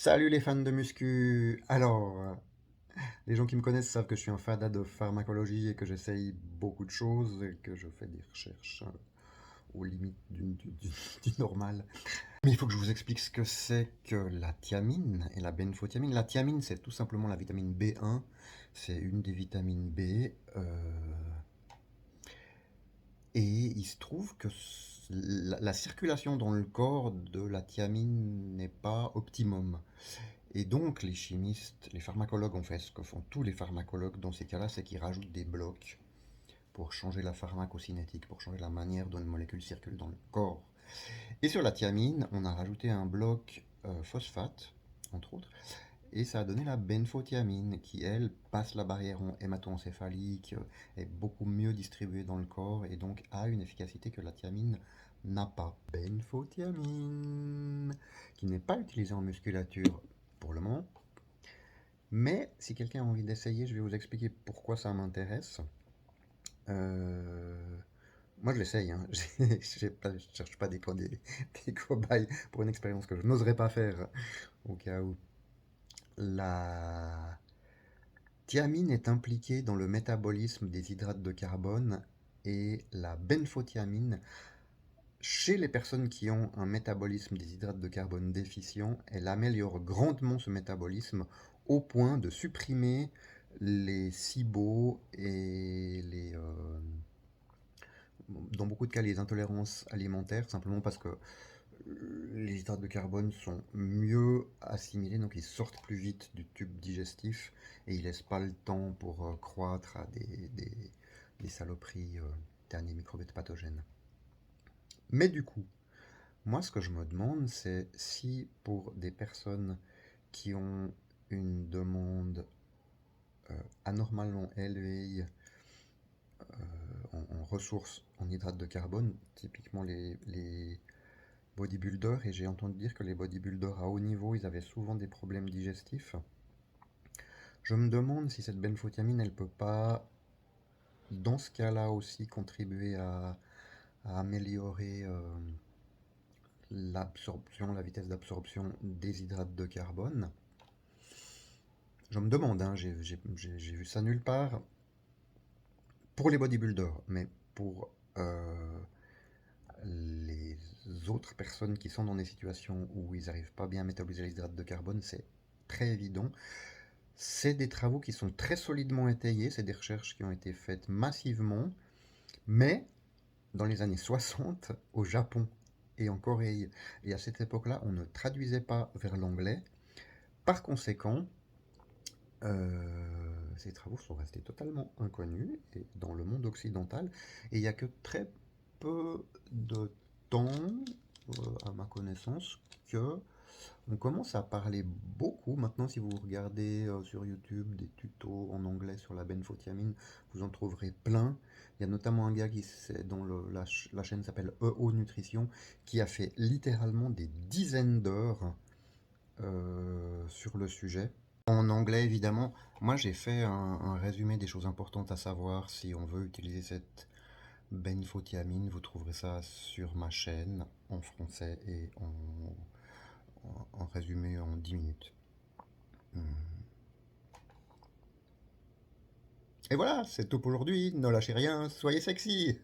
Salut les fans de muscu! Les gens qui me connaissent savent que je suis un fada de pharmacologie et que j'essaye beaucoup de choses et que je fais des recherches aux limites du normal. Mais il faut que je vous explique ce que c'est que la thiamine et la benfothiamine. La thiamine, c'est tout simplement la vitamine B1. C'est une des vitamines B. Et il se trouve que la circulation dans le corps de la thiamine n'est pas optimum. Et donc les chimistes, les pharmacologues ont fait ce que font tous les pharmacologues dans ces cas-là, c'est qu'ils rajoutent des blocs pour changer la pharmacocinétique, pour changer la manière dont une molécule circule dans le corps. Et sur la thiamine, on a rajouté un bloc phosphate, entre autres, et ça a donné la benfothiamine, qui elle passe la barrière hémato-encéphalique, est beaucoup mieux distribuée dans le corps et donc a une efficacité que la thiamine n'a pas. Benfothiamine, qui n'est pas utilisée en musculature pour le moment. Mais si quelqu'un a envie d'essayer, je vais vous expliquer pourquoi ça m'intéresse. Euh, Moi, je l'essaye, hein. Je cherche pas des cobayes pour une expérience que je n'oserais pas faire au cas où. La thiamine est impliquée dans le métabolisme des hydrates de carbone et la benfothiamine, chez les personnes qui ont un métabolisme des hydrates de carbone déficient, elle améliore grandement ce métabolisme au point de supprimer les SIBO et dans beaucoup de cas les intolérances alimentaires, simplement parce que les hydrates de carbone sont mieux assimilés, donc ils sortent plus vite du tube digestif et ils laissent pas le temps pour croître à des saloperies, derniers microbes pathogènes. Mais du coup, moi ce que je me demande, c'est si pour des personnes qui ont une demande anormalement élevée en ressources en hydrates de carbone, typiquement les bodybuilders, et j'ai entendu dire que les bodybuilders à haut niveau, ils avaient souvent des problèmes digestifs. Je me demande si cette benfothiamine, elle peut pas, dans ce cas-là aussi, contribuer à améliorer l'absorption, la vitesse d'absorption des hydrates de carbone. Je me demande, hein, j'ai vu ça nulle part pour les bodybuilders, mais pour les autres personnes qui sont dans des situations où ils n'arrivent pas bien à métaboliser les hydrates de carbone, c'est très évident. C'est des travaux qui sont très solidement étayés, c'est des recherches qui ont été faites massivement, mais dans les années 60, au Japon et en Corée, et à cette époque-là, on ne traduisait pas vers l'anglais. Par conséquent, ces travaux sont restés totalement inconnus et dans le monde occidental, et il n'y a que très peu de temps, à ma connaissance, que on commence à parler beaucoup. Maintenant, si vous regardez sur YouTube des tutos en anglais sur la benfothiamine, vous en trouverez plein. Il y a notamment un gars dont la chaîne s'appelle EO Nutrition, qui a fait littéralement des dizaines d'heures sur le sujet. En anglais, évidemment, moi j'ai fait un résumé des choses importantes à savoir si on veut utiliser cette benfothiamine. Vous trouverez ça sur ma chaîne en français et en résumé en 10 minutes. Et voilà, c'est tout pour aujourd'hui. Ne lâchez rien, soyez sexy.